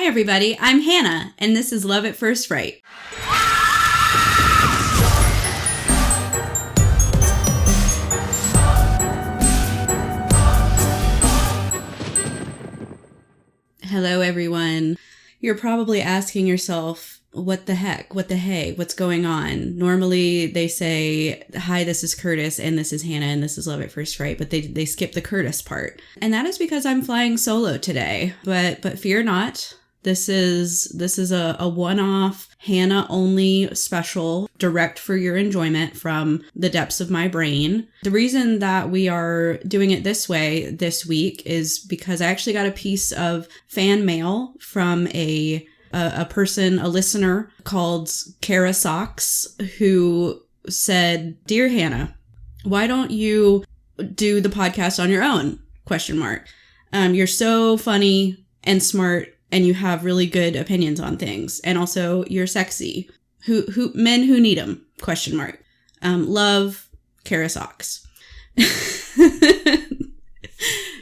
Hi, everybody. I'm Hannah, and this is Love at First Fright. Hello, everyone. You're probably asking yourself, what the heck? What the hey? What's going on? Normally, they say, hi, this is Curtis, and this is Hannah, and this is Love at First Fright, but they skip the Curtis part. And that is because I'm flying solo today. But fear not. This is a one-off, Hannah-only special, direct for your enjoyment from the depths of my brain. The reason that we are doing it this way this week is because I actually got a piece of fan mail from a person, a listener called Kara Socks, who said, "Dear Hannah, why don't you do the podcast on your own? ? You're so funny and smart, and you have really good opinions on things. And also, you're sexy. Who men who need them? ? Love, Kara Socks."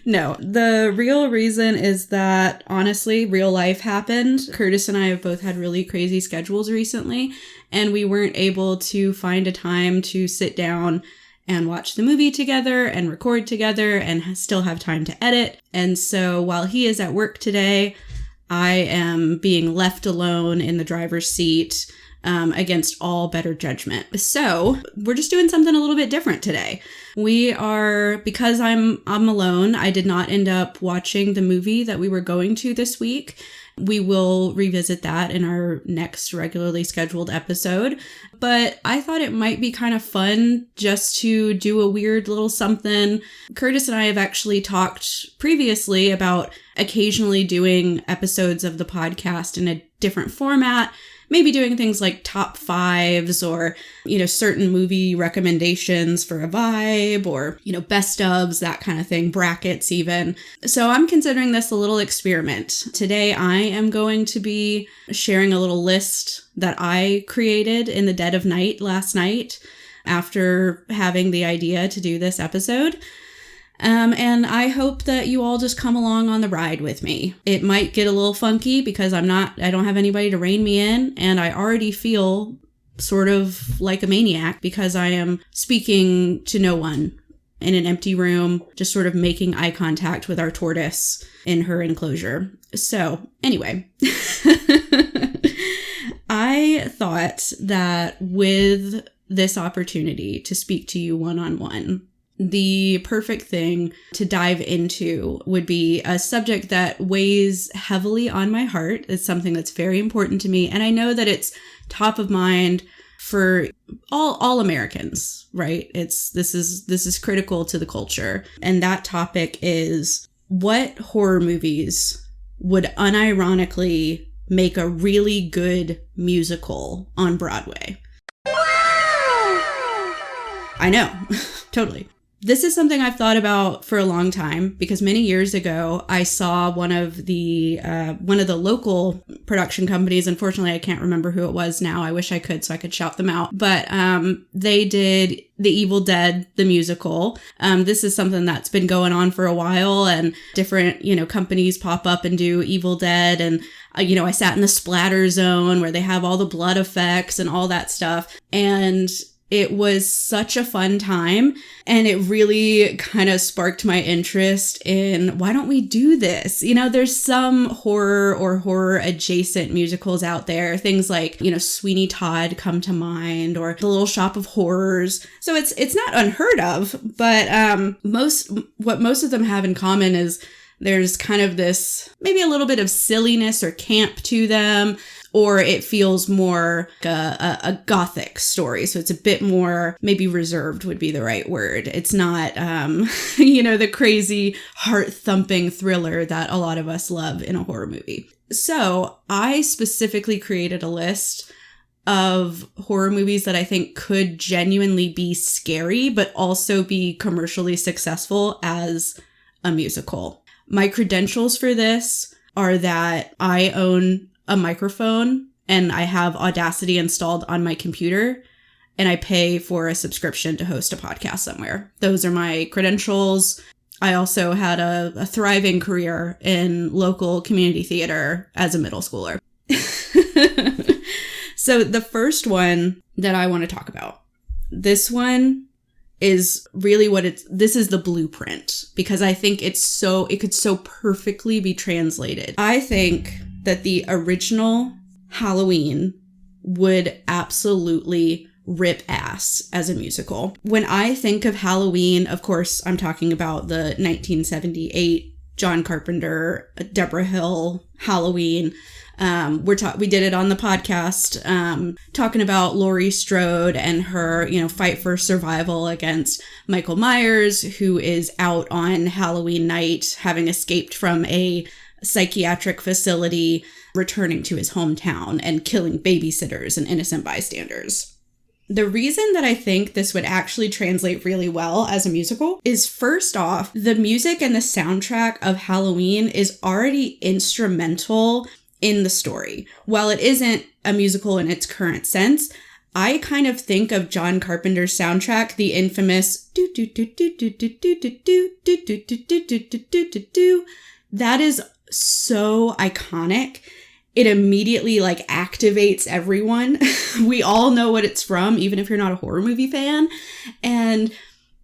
No, the real reason is that, honestly, real life happened. Curtis and I have both had really crazy schedules recently, and we weren't able to find a time to sit down and watch the movie together and record together and still have time to edit. And so while he is at work today, I am being left alone in the driver's seat against all better judgment. So we're just doing something a little bit different today. Because I'm alone, I did not end up watching the movie that we were going to this week. We will revisit that in our next regularly scheduled episode. But I thought it might be kind of fun just to do a weird little something. Curtis and I have actually talked previously about occasionally doing episodes of the podcast in a different format. Maybe doing things like top fives or, certain movie recommendations for a vibe or, best ofs, that kind of thing, brackets even. So I'm considering this a little experiment. Today I am going to be sharing a little list that I created in the dead of night last night after having the idea to do this episode. And I hope that you all just come along on the ride with me. It might get a little funky because I don't have anybody to rein me in, and I already feel sort of like a maniac because I am speaking to no one in an empty room, just sort of making eye contact with our tortoise in her enclosure. So anyway, I thought that with this opportunity to speak to you one-on-one, the perfect thing to dive into would be a subject that weighs heavily on my heart. It's something that's very important to me. And I know that it's top of mind for all Americans, right? This is critical to the culture. And that topic is, what horror movies would unironically make a really good musical on Broadway? I know, totally. This is something I've thought about for a long time because many years ago I saw one of the local production companies. Unfortunately, I can't remember who it was now. I wish I could so I could shout them out. But they did The Evil Dead, the musical. This is something that's been going on for a while, and different companies pop up and do Evil Dead. And I sat in the splatter zone where they have all the blood effects and all that stuff. And it was such a fun time, and it really kind of sparked my interest in, why don't we do this? There's some horror or horror adjacent musicals out there. Things like, Sweeney Todd come to mind, or The Little Shop of Horrors. So it's not unheard of, but what most of them have in common is there's kind of this, maybe a little bit of silliness or camp to them, or it feels more like a gothic story. So it's a bit more, maybe reserved would be the right word. It's not, the crazy heart-thumping thriller that a lot of us love in a horror movie. So I specifically created a list of horror movies that I think could genuinely be scary, but also be commercially successful as a musical. My credentials for this are that I own a microphone and I have Audacity installed on my computer, and I pay for a subscription to host a podcast somewhere. Those are my credentials. I also had a thriving career in local community theater as a middle schooler. So the first one that I want to talk about, this one is really this is the blueprint, because I think it could so perfectly be translated. I think that the original Halloween would absolutely rip ass as a musical. When I think of Halloween, of course, I'm talking about the 1978 John Carpenter, Deborah Hill Halloween. We did it on the podcast, talking about Laurie Strode and her, fight for survival against Michael Myers, who is out on Halloween night, having escaped from a psychiatric facility, returning to his hometown and killing babysitters and innocent bystanders. The reason that I think this would actually translate really well as a musical is, first off, the music and the soundtrack of Halloween is already instrumental in the story. While it isn't a musical in its current sense, I kind of think of John Carpenter's soundtrack, the infamous do do do do do do do do do do do do do do do do. That is so iconic. It immediately activates everyone. We all know what it's from, even if you're not a horror movie fan. And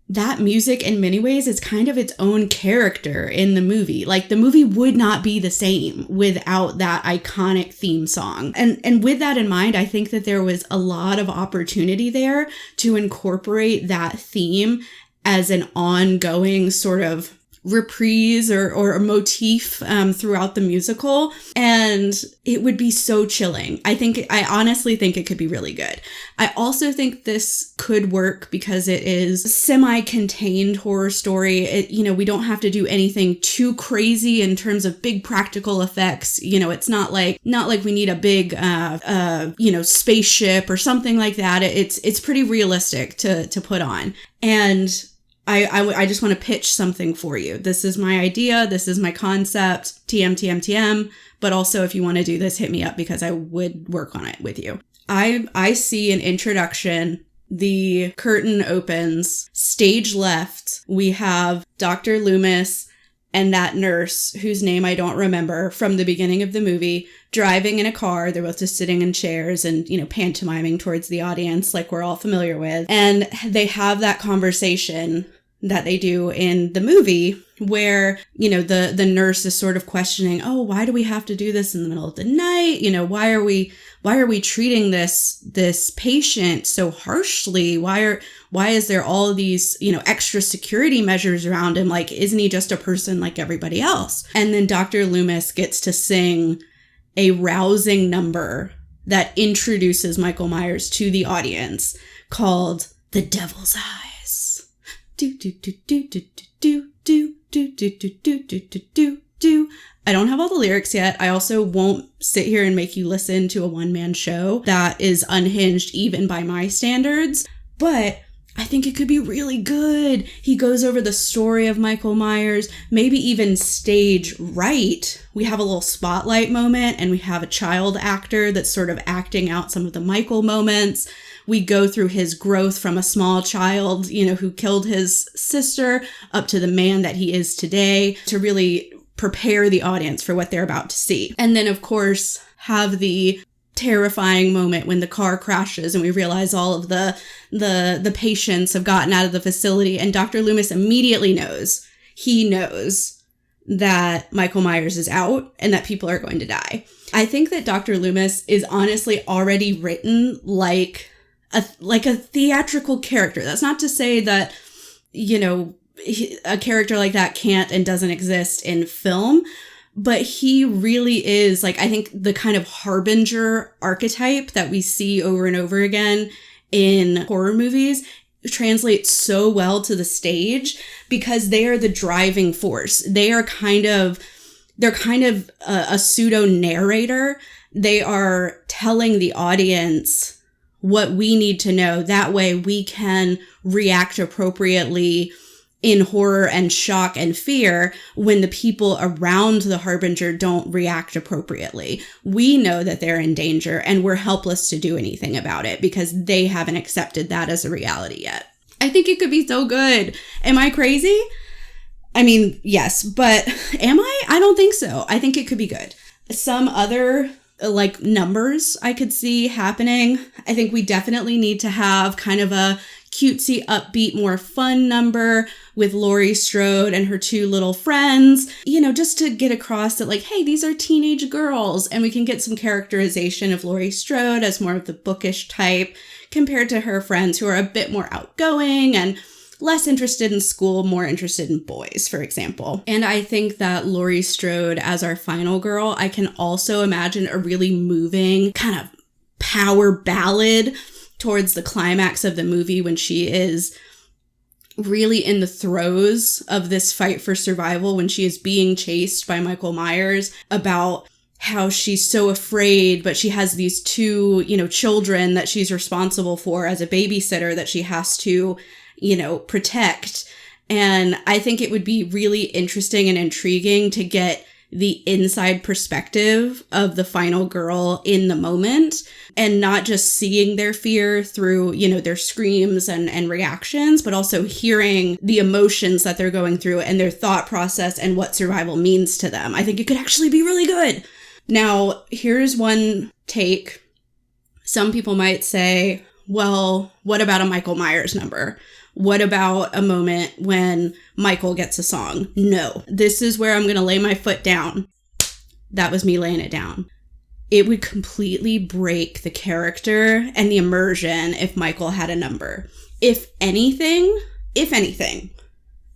that music, in many ways, is kind of its own character in the movie. The movie would not be the same without that iconic theme song. And with that in mind, I think that there was a lot of opportunity there to incorporate that theme as an ongoing sort of reprise or a motif throughout the musical, and it would be so chilling. I honestly think it could be really good. I also think this could work because it is a semi-contained horror story. We don't have to do anything too crazy in terms of big practical effects. It's not like we need a big spaceship or something like that. It's pretty realistic to put on. And I just want to pitch something for you. This is my idea. This is my concept. TM, TM, TM. But also, if you want to do this, hit me up, because I would work on it with you. I see an introduction. The curtain opens. Stage left, we have Dr. Loomis and that nurse, whose name I don't remember, from the beginning of the movie, driving in a car. They're both just sitting in chairs and, pantomiming towards the audience like we're all familiar with. And they have that conversation that they do in the movie where, the nurse is sort of questioning, oh, why do we have to do this in the middle of the night? Why are we treating this patient so harshly? Why is there all these, extra security measures around him? Isn't he just a person like everybody else? And then Dr. Loomis gets to sing a rousing number that introduces Michael Myers to the audience called The Devil's Eyes. Do do do do do do do do do do do do do do do. I don't have all the lyrics yet. I also won't sit here and make you listen to a one-man show that is unhinged even by my standards, but I think it could be really good. He goes over the story of Michael Myers, maybe even stage right. We have a little spotlight moment, and we have a child actor that's sort of acting out some of the Michael moments. We go through his growth from a small child, who killed his sister, up to the man that he is today, to really prepare the audience for what they're about to see. And then, of course, have the terrifying moment when the car crashes and we realize all of the patients have gotten out of the facility, and Dr. Loomis immediately knows. He knows that Michael Myers is out and that people are going to die. I think that Dr. Loomis is honestly already written like a theatrical character. That's not to say that, a character like that can't and doesn't exist in film, but he really is, I think, the kind of harbinger archetype that we see over and over again in horror movies translates so well to the stage because they are the driving force. They're kind of a pseudo narrator. They are telling the audience what we need to know. That way we can react appropriately in horror and shock and fear when the people around the harbinger don't react appropriately. We know that they're in danger and we're helpless to do anything about it because they haven't accepted that as a reality yet. I think it could be so good. Am I crazy? I mean, yes, but am I? I don't think so. I think it could be good. Some other like numbers I could see happening. I think we definitely need to have kind of a cutesy, upbeat, more fun number with Laurie Strode and her two little friends, you know, just to get across that like, hey, these are teenage girls, and we can get some characterization of Laurie Strode as more of the bookish type compared to her friends who are a bit more outgoing and less interested in school, more interested in boys, for example. And I think that Laurie Strode as our final girl, I can also imagine a really moving kind of power ballad towards the climax of the movie when she is really in the throes of this fight for survival, when she is being chased by Michael Myers, about how she's so afraid, but she has these two, you know, children that she's responsible for as a babysitter that she has to, you know, protect. And I think it would be really interesting and intriguing to get the inside perspective of the final girl in the moment and not just seeing their fear through, you know, their screams and reactions, but also hearing the emotions that they're going through and their thought process and what survival means to them. I think it could actually be really good. Now, here's one take. Some people might say, well, what about a Michael Myers number? What about a moment when Michael gets a song? No, this is where I'm going to lay my foot down. That was me laying it down. It would completely break the character and the immersion if Michael had a number. If anything,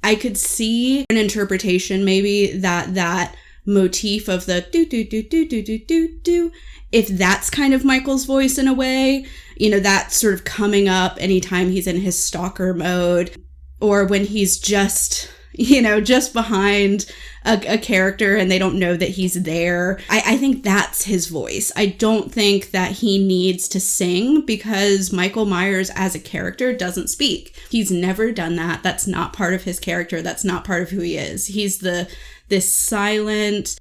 I could see an interpretation maybe that motif of the do do do do do do do do, if that's kind of Michael's voice in a way, you know, that sort of coming up anytime he's in his stalker mode, or when he's just, you know, just behind a character and they don't know that he's there. I think that's his voice. I don't think that he needs to sing, because Michael Myers as a character doesn't speak. He's never done that. That's not part of his character. That's not part of who he is. He's this silent,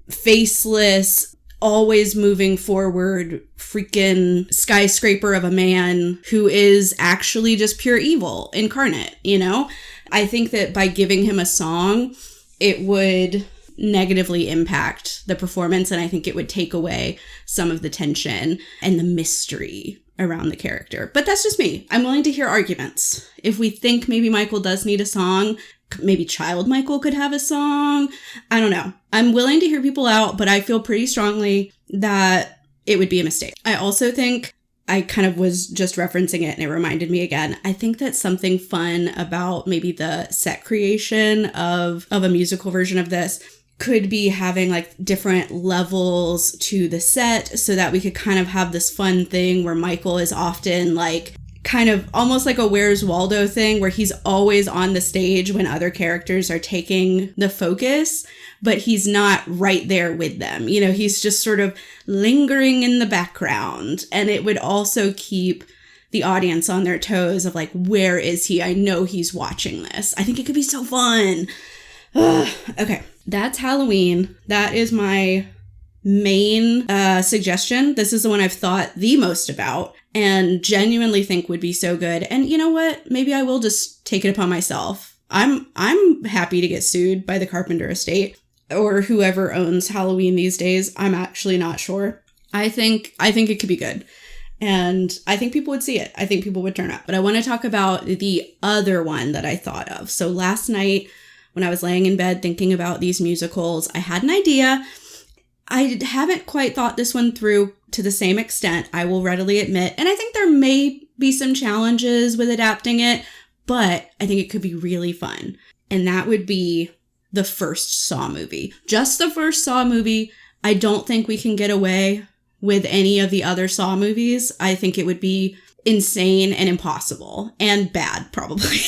faceless, always moving forward, freaking skyscraper of a man who is actually just pure evil incarnate, you know? I think that by giving him a song, it would negatively impact the performance, and I think it would take away some of the tension and the mystery around the character. But that's just me. I'm willing to hear arguments. If we think maybe Michael does need a song, maybe Child Michael could have a song. I don't know. I'm willing to hear people out, but I feel pretty strongly that it would be a mistake. I also think, I kind of was just referencing it and it reminded me again, I think that something fun about maybe the set creation of a musical version of this could be having like different levels to the set, so that we could kind of have this fun thing where Michael is often like kind of almost like a Where's Waldo thing, where he's always on the stage when other characters are taking the focus, but he's not right there with them. You know, he's just sort of lingering in the background. And it would also keep the audience on their toes of like, where is he? I know he's watching this. I think it could be so fun. Okay, that's Halloween. That is my main suggestion. This is the one I've thought the most about and genuinely think would be so good. And you know what? Maybe I will just take it upon myself. I'm happy to get sued by the Carpenter estate or whoever owns Halloween these days. I'm actually not sure. I think it could be good. And I think people would see it. I think people would turn up. But I want to talk about the other one that I thought of. So last night when I was laying in bed thinking about these musicals, I had an idea. I haven't quite thought this one through to the same extent, I will readily admit. And I think there may be some challenges with adapting it, but I think it could be really fun. And that would be the first Saw movie. Just the first Saw movie. I don't think we can get away with any of the other Saw movies. I think it would be insane and impossible and bad, probably.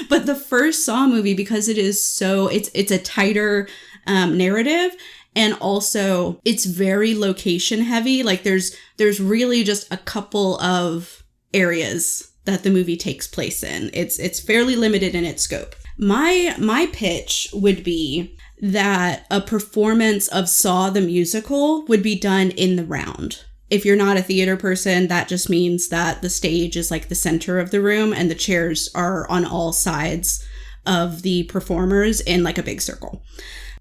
But the first Saw movie, because it is so, it's a tighter narrative, and also it's very location heavy. Like there's really just a couple of areas that the movie takes place in. It's fairly limited in its scope. My pitch would be that a performance of Saw the musical would be done in the round. If you're not a theater person, that just means that the stage is like the center of the room and the chairs are on all sides of the performers in like a big circle.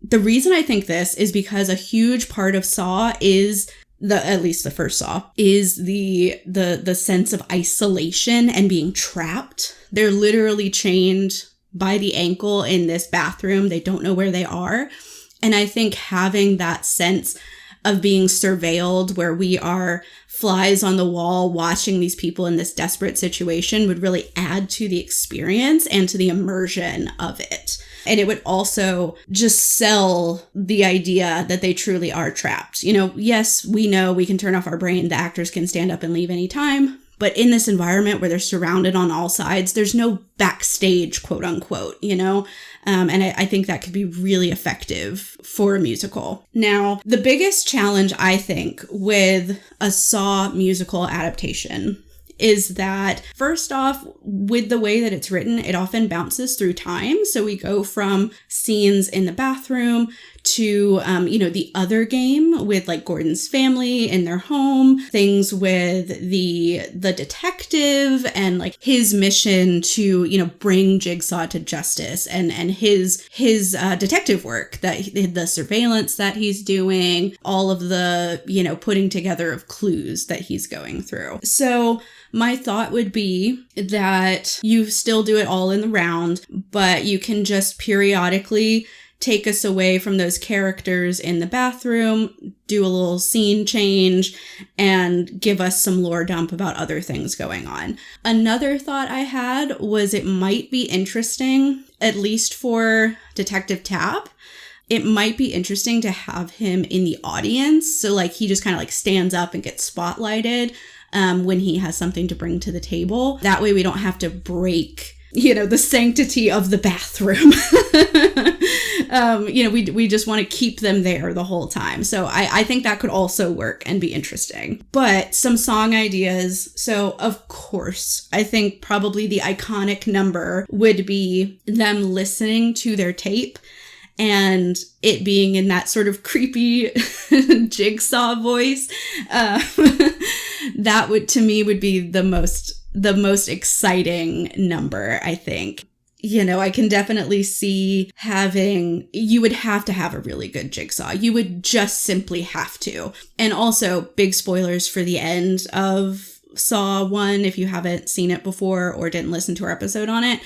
The reason I think this is because a huge part of Saw is at least the first Saw, is the sense of isolation and being trapped. They're literally chained by the ankle in this bathroom. They don't know where they are. And I think having that sense of being surveilled, where we are flies on the wall watching these people in this desperate situation, would really add to the experience and to the immersion of it. And it would also just sell the idea that they truly are trapped. You know, yes, we know we can turn off our brain. The actors can stand up and leave anytime. But in this environment where they're surrounded on all sides, there's no backstage, quote unquote, you know? And I think that could be really effective for a musical. Now, the biggest challenge, I think, with a Saw musical adaptation is that, first off, with the way that it's written, it often bounces through time. So we go from scenes in the bathroom to, the other game with like Gordon's family in their home, things with the detective and like his mission to, bring Jigsaw to justice and his detective work, the surveillance that he's doing, all of the, putting together of clues that he's going through. So my thought would be that you still do it all in the round, but you can just periodically take us away from those characters in the bathroom, do a little scene change, and give us some lore dump about other things going on. Another thought I had was it might be interesting, at least for Detective Tapp, it might be interesting to have him in the audience. So like he just kind of like stands up and gets spotlighted when he has something to bring to the table. That way we don't have to break, the sanctity of the bathroom. We just want to keep them there the whole time. So I think that could also work and be interesting. But some song ideas. So of course, I think probably the iconic number would be them listening to their tape and it being in that sort of creepy Jigsaw voice. That would, to me, would be the most exciting number, I think. I can definitely see you would have to have a really good Jigsaw. You would just simply have to. And also, big spoilers for the end of Saw 1, if you haven't seen it before or didn't listen to our episode on it.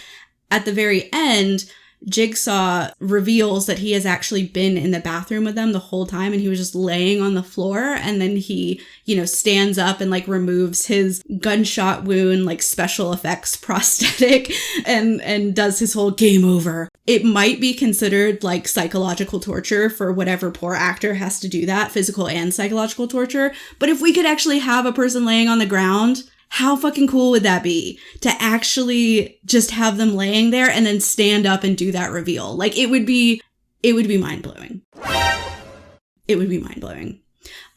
At the very end, Jigsaw reveals that he has actually been in the bathroom with them the whole time and he was just laying on the floor, and then he, stands up and like removes his gunshot wound, like special effects prosthetic and does his whole game over. It might be considered like psychological torture for whatever poor actor has to do that, physical and psychological torture. But if we could actually have a person laying on the ground, how fucking cool would that be to actually just have them laying there and then stand up and do that reveal? Like it would be mind-blowing. It would be mind-blowing.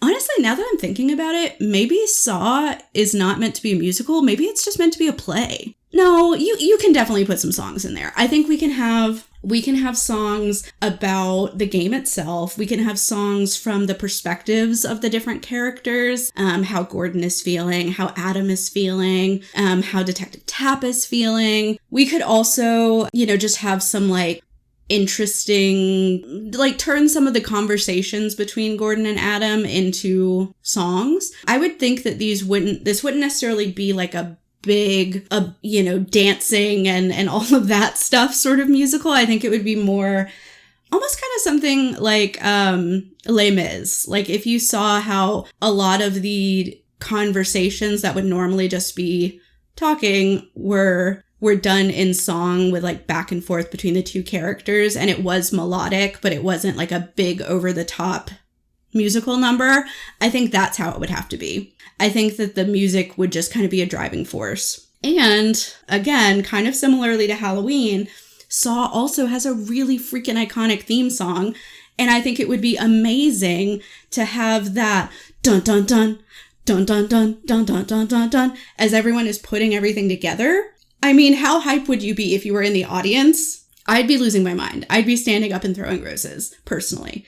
Honestly, now that I'm thinking about it, maybe Saw is not meant to be a musical. Maybe it's just meant to be a play. No, you can definitely put some songs in there. I think we can have songs about the game itself. We can have songs from the perspectives of the different characters, how Gordon is feeling, how Adam is feeling, how Detective Tapp is feeling. We could also, just have some like interesting, like turn some of the conversations between Gordon and Adam into songs. I would think that this wouldn't necessarily be like a big, dancing and all of that stuff sort of musical. I think it would be more almost kind of something like Les Mis. Like if you saw how a lot of the conversations that would normally just be talking were done in song with like back and forth between the two characters, and it was melodic, but it wasn't like a big over the top musical number. I think that's how it would have to be. I think that the music would just kind of be a driving force. And again, kind of similarly to Halloween, Saw also has a really freaking iconic theme song. And I think it would be amazing to have that dun dun dun, dun dun dun, dun dun dun dun dun, as everyone is putting everything together. I mean, how hype would you be if you were in the audience? I'd be losing my mind. I'd be standing up and throwing roses, personally.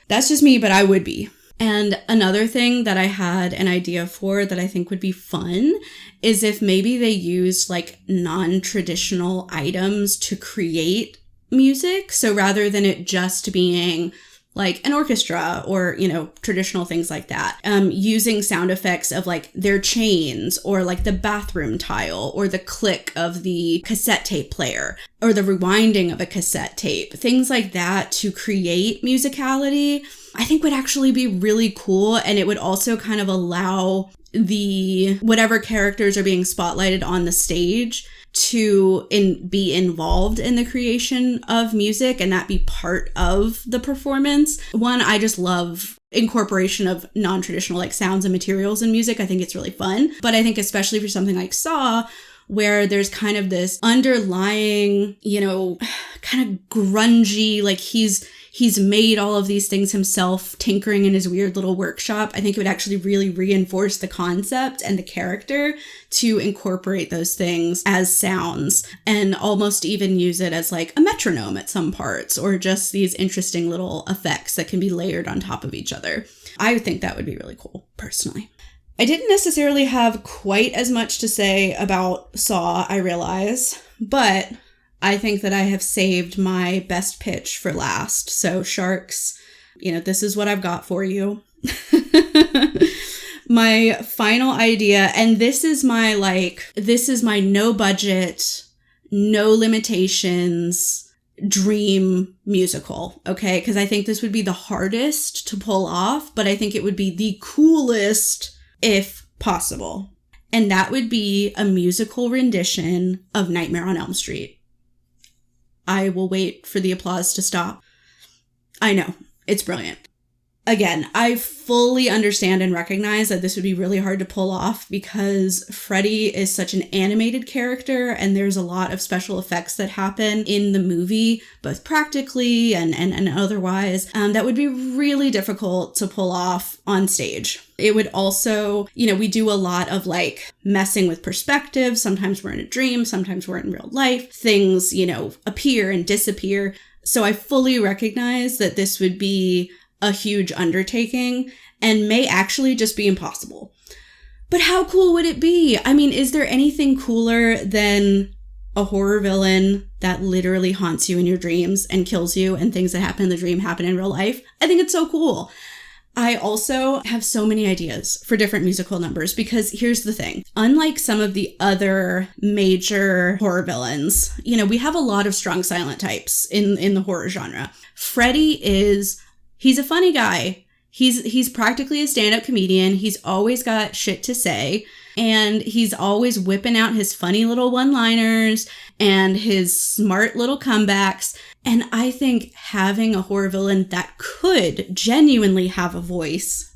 That's just me, but I would be. And another thing that I had an idea for that I think would be fun is if maybe they used like non-traditional items to create music. So rather than it just being like an orchestra or, traditional things like that, using sound effects of like their chains or like the bathroom tile or the click of the cassette tape player or the rewinding of a cassette tape, things like that to create musicality, I think would actually be really cool. And it would also kind of allow the whatever characters are being spotlighted on the stage to be involved in the creation of music and that be part of the performance. One, I just love incorporation of non-traditional like sounds and materials in music. I think it's really fun. But I think especially for something like Saw, where there's kind of this underlying, kind of grungy, like he's made all of these things himself, tinkering in his weird little workshop. I think it would actually really reinforce the concept and the character to incorporate those things as sounds and almost even use it as like a metronome at some parts or just these interesting little effects that can be layered on top of each other. I would think that would be really cool, personally. I didn't necessarily have quite as much to say about Saw, I realize, but I think that I have saved my best pitch for last. So Sharks, this is what I've got for you. My final idea, and this is my no budget, no limitations dream musical, okay? Because I think this would be the hardest to pull off, but I think it would be the coolest if possible. And that would be a musical rendition of Nightmare on Elm Street. I will wait for the applause to stop. I know, it's brilliant. Again, I fully understand and recognize that this would be really hard to pull off because Freddy is such an animated character and there's a lot of special effects that happen in the movie, both practically and otherwise, that would be really difficult to pull off on stage. It would also, we do a lot of like messing with perspective. Sometimes we're in a dream, sometimes we're in real life. Things, appear and disappear. So I fully recognize that this would be a huge undertaking and may actually just be impossible. But how cool would it be? I mean, is there anything cooler than a horror villain that literally haunts you in your dreams and kills you and things that happen in the dream happen in real life? I think it's so cool. I also have so many ideas for different musical numbers because here's the thing. Unlike some of the other major horror villains, we have a lot of strong silent types in the horror genre. Freddy he's a funny guy. He's practically a stand-up comedian. He's always got shit to say. And he's always whipping out his funny little one-liners and his smart little comebacks. And I think having a horror villain that could genuinely have a voice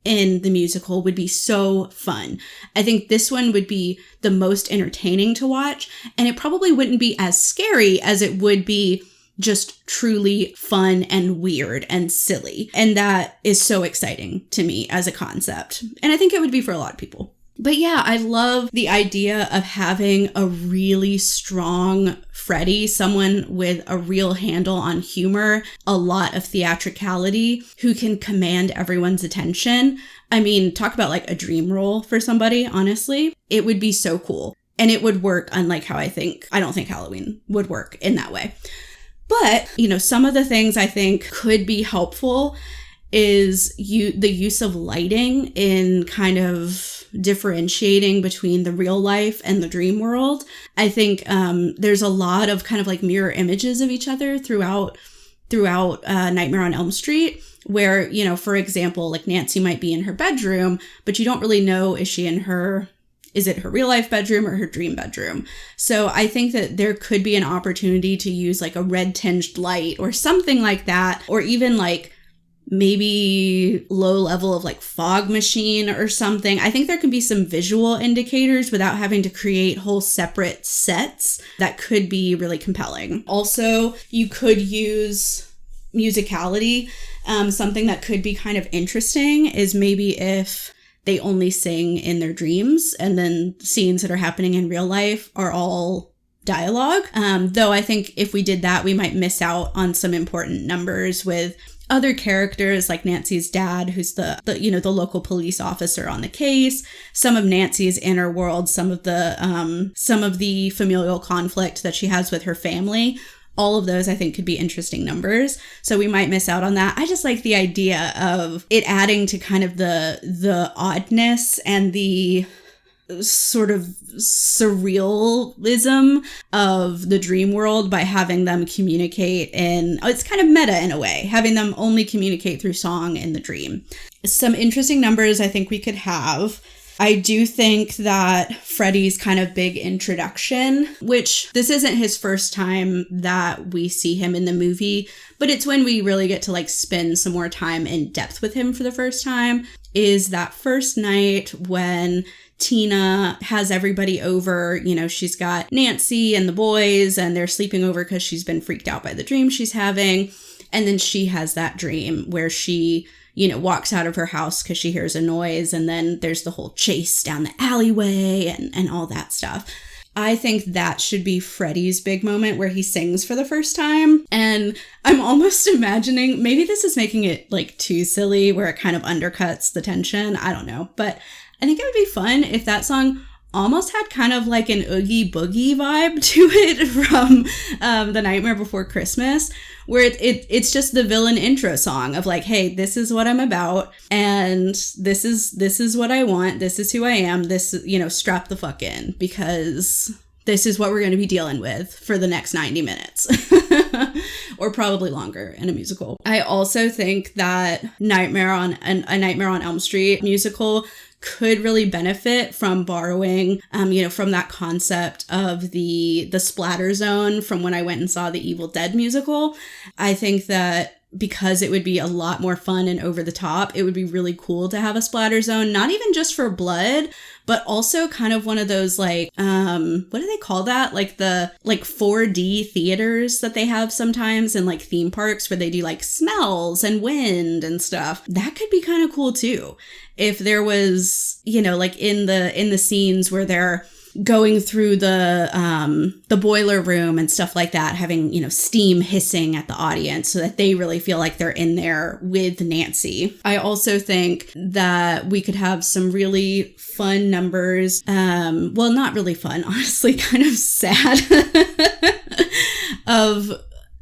in the musical would be so fun. I think this one would be the most entertaining to watch. And it probably wouldn't be as scary as it would be just truly fun and weird and silly. And that is so exciting to me as a concept. And I think it would be for a lot of people. But yeah, I love the idea of having a really strong Freddy, someone with a real handle on humor, a lot of theatricality, who can command everyone's attention. I mean, talk about like a dream role for somebody, honestly. It would be so cool. And it would work unlike how I don't think Halloween would work in that way. But, some of the things I think could be helpful is the use of lighting in kind of differentiating between the real life and the dream world. I think there's a lot of kind of like mirror images of each other throughout Nightmare on Elm Street, where, for example, like Nancy might be in her bedroom, but you don't really know, is it her real life bedroom or her dream bedroom? So I think that there could be an opportunity to use like a red tinged light or something like that, or even like maybe low level of like fog machine or something. I think there can be some visual indicators without having to create whole separate sets that could be really compelling. Also, you could use musicality. Something that could be kind of interesting is maybe if they only sing in their dreams and then scenes that are happening in real life are all dialogue. Though I think if we did that, we might miss out on some important numbers with other characters like Nancy's dad, who's the local police officer on the case, some of Nancy's inner world, some of the familial conflict that she has with her family. All of those I think could be interesting numbers. So we might miss out on that. I just like the idea of it adding to kind of the oddness and the sort of surrealism of the dream world by having them communicate it's kind of meta in a way, having them only communicate through song in the dream. Some interesting numbers I think we could have. I do think that Freddie's kind of big introduction, which this isn't his first time that we see him in the movie, but it's when we really get to like spend some more time in depth with him for the first time, is that first night when Tina has everybody over. She's got Nancy and the boys, and they're sleeping over because she's been freaked out by the dream she's having. And then she has that dream where she, walks out of her house because she hears a noise. And then there's the whole chase down the alleyway and all that stuff. I think that should be Freddie's big moment where he sings for the first time. And I'm almost imagining, maybe this is making it like too silly where it kind of undercuts the tension. I don't know. But I think it would be fun if that song almost had kind of like an Oogie Boogie vibe to it from The Nightmare Before Christmas, where it's just the villain intro song of like, hey, this is what I'm about, and this is what I want, this is who I am, this, strap the fuck in, because this is what we're going to be dealing with for the next 90 minutes. Or probably longer in a musical. I also think that A Nightmare on Elm Street musical could really benefit from borrowing, from that concept of the splatter zone from when I went and saw the Evil Dead musical. I think that because it would be a lot more fun and over the top, it would be really cool to have a splatter zone, not even just for blood, but also kind of one of those like, what do they call that? Like the 4D theaters that they have sometimes in like theme parks where they do like smells and wind and stuff. That could be kind of cool too. If there was, like in the scenes where they're going through the boiler room and stuff like that, having, steam hissing at the audience so that they really feel like they're in there with Nancy. I also think that we could have some really fun numbers. Well, not really fun, honestly, kind of sad of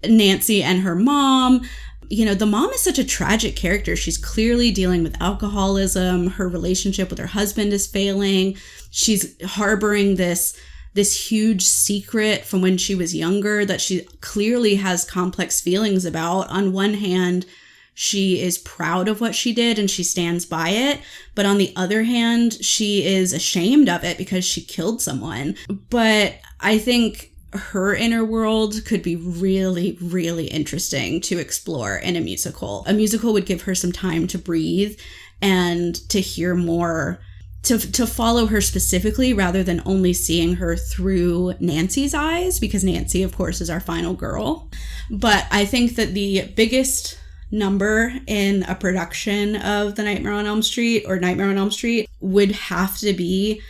Nancy and her mom. The mom is such a tragic character. She's clearly dealing with alcoholism. Her relationship with her husband is failing. She's harboring this huge secret from when she was younger that she clearly has complex feelings about. On one hand, she is proud of what she did and she stands by it. But on the other hand, she is ashamed of it because she killed someone. But I think her inner world could be really, really interesting to explore in a musical. A musical would give her some time to breathe and to hear more, to follow her specifically rather than only seeing her through Nancy's eyes, because Nancy, of course, is our final girl. But I think that the biggest number in a production of The Nightmare on Elm Street or Nightmare on Elm Street would have to be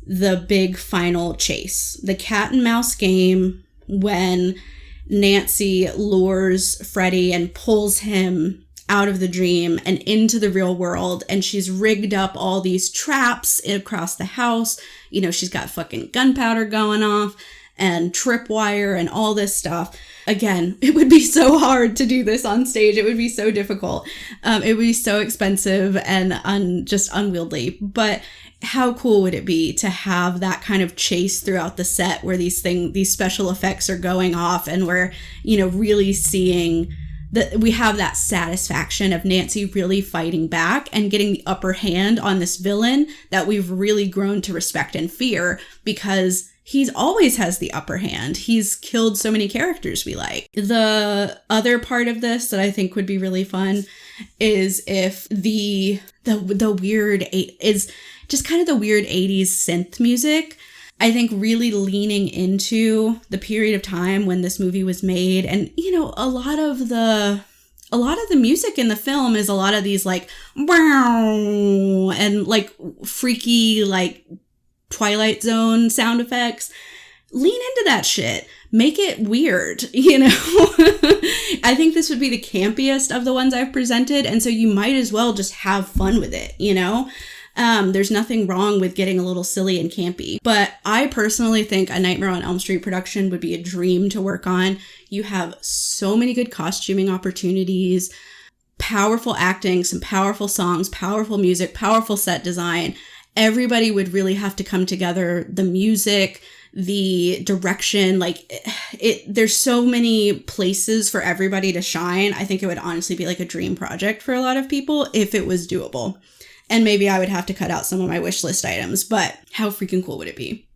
the big final chase, the cat and mouse game, when Nancy lures Freddie and pulls him out of the dream and into the real world. And she's rigged up all these traps across the house. She's got fucking gunpowder going off and tripwire and all this stuff. Again, it would be so hard to do this on stage. It would be so difficult. It would be so expensive and just unwieldy. But how cool would it be to have that kind of chase throughout the set where these special effects are going off and we're, really seeing that we have that satisfaction of Nancy really fighting back and getting the upper hand on this villain that we've really grown to respect and fear, because he's always has the upper hand. He's killed so many characters we like. The other part of this that I think would be really fun is if the weird is just kind of the weird 80s synth music. I think really leaning into the period of time when this movie was made. And, a lot of the music in the film is a lot of these like, wow, and like freaky, like Twilight Zone sound effects. Lean into that shit. make it weird, you know? I think this would be the campiest of the ones I've presented, and so you might as well just have fun with it, you know? There's nothing wrong with getting a little silly and campy, but I personally think a Nightmare on Elm Street production would be a dream to work on. You have so many good costuming opportunities, powerful acting, some powerful songs, powerful music, powerful set design. Everybody would really have to come together. The music, the direction, like there's so many places for everybody to shine. I think it would honestly be like a dream project for a lot of people if it was doable. And maybe I would have to cut out some of my wish list items, but how freaking cool would it be?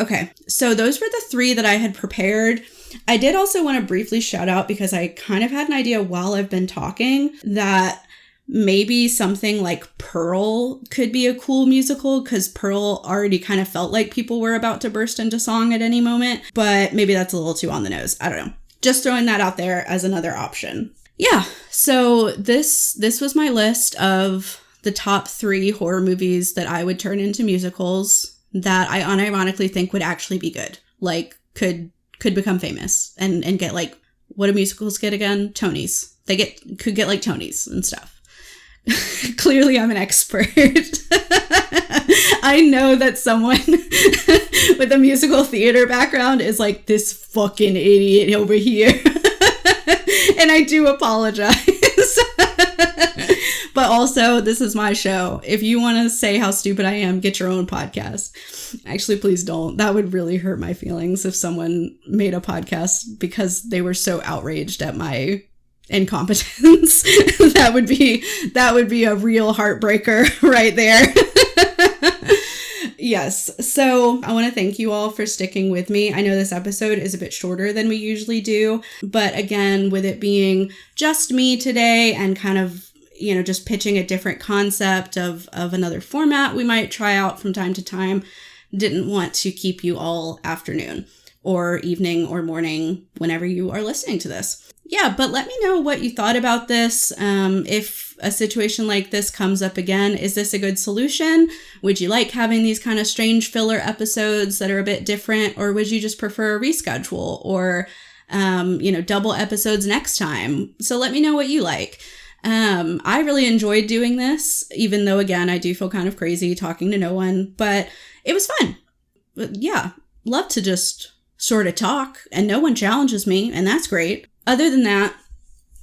Okay, so those were the 3 that I had prepared. I did also want to briefly shout out, because I kind of had an idea while I've been talking, that maybe something like Pearl could be a cool musical, because Pearl already kind of felt like people were about to burst into song at any moment, but maybe that's a little too on the nose. I don't know. Just throwing that out there as another option. Yeah, so this was my list of the top 3 horror movies that I would turn into musicals that I unironically think would actually be good. Like, could become famous and get, like, what do musicals get again? Tonys. Could get like Tonys and stuff. Clearly I'm an expert. I know that someone with a musical theater background is like, this fucking idiot over here. And I do apologize. But also, this is my show. If you want to say how stupid I am, get your own podcast. Actually, please don't. That would really hurt my feelings if someone made a podcast because they were so outraged at my incompetence. That would be a real heartbreaker right there. Yes. So I want to thank you all for sticking with me. I know this episode is a bit shorter than we usually do, but again, with it being just me today and kind of, you know, just pitching a different concept of another format we might try out from time to time, didn't want to keep you all afternoon or evening or morning whenever you are listening to this. Yeah, but let me know what you thought about this. If a situation like this comes up again, is this a good solution? Would you like having these kind of strange filler episodes that are a bit different, or would you just prefer a reschedule or, double episodes next time? So let me know what you like. I really enjoyed doing this, even though, again, I do feel kind of crazy talking to no one, but it was fun. But yeah, love to just sort of talk and no one challenges me, and that's great. Other than that,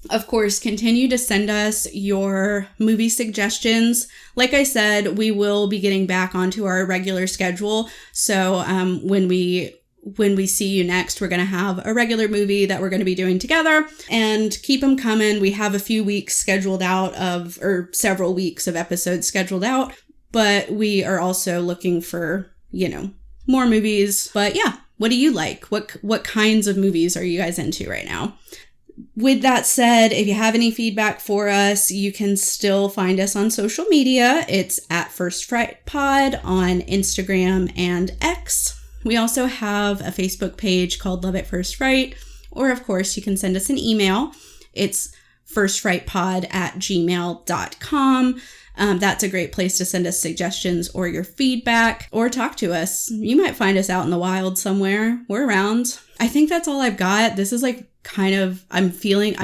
of course, continue to send us your movie suggestions. Like I said, we will be getting back onto our regular schedule. So when we see you next, we're going to have a regular movie that we're going to be doing together, and keep them coming. We have a few weeks scheduled out or several weeks of episodes scheduled out, but we are also looking for, more movies. But yeah, what do you like? What kinds of movies are you guys into right now? With that said, if you have any feedback for us, you can still find us on social media. It's at First Fright Pod on Instagram and X. We also have a Facebook page called Love at First Fright, or of course you can send us an email. It's firstfrightpod@gmail.com. That's a great place to send us suggestions or your feedback, or talk to us. You might find us out in the wild somewhere. We're around. I think that's all I've got. This is like kind of, I'm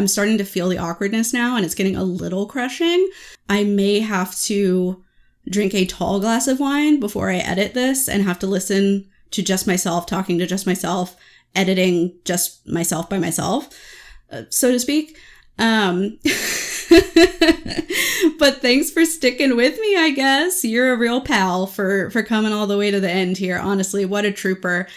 starting to feel the awkwardness now, and it's getting a little crushing. I may have to drink a tall glass of wine before I edit this and have to listen to just myself, talking to just myself, editing just myself by myself, so to speak. But thanks for sticking with me, I guess. You're a real pal for coming all the way to the end here. Honestly, what a trooper.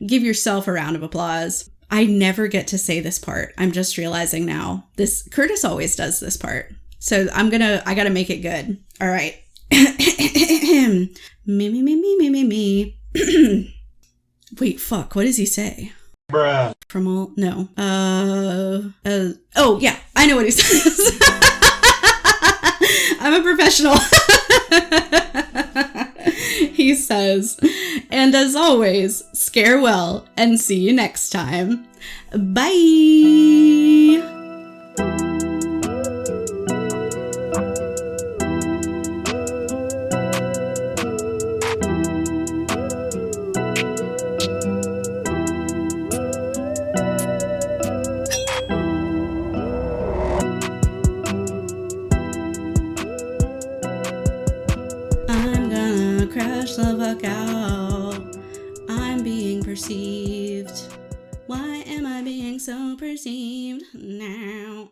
Give yourself a round of applause. I never get to say this part. I'm just realizing now. Curtis always does this part. So I gotta make it good. All right. Me. Wait, fuck, what does he say? Bruh. No. Oh, yeah, I know what he says. I'm a professional. He says, and as always, scare well and see you next time. Bye. crash the fuck out. I'm being perceived. Why am I being so perceived now?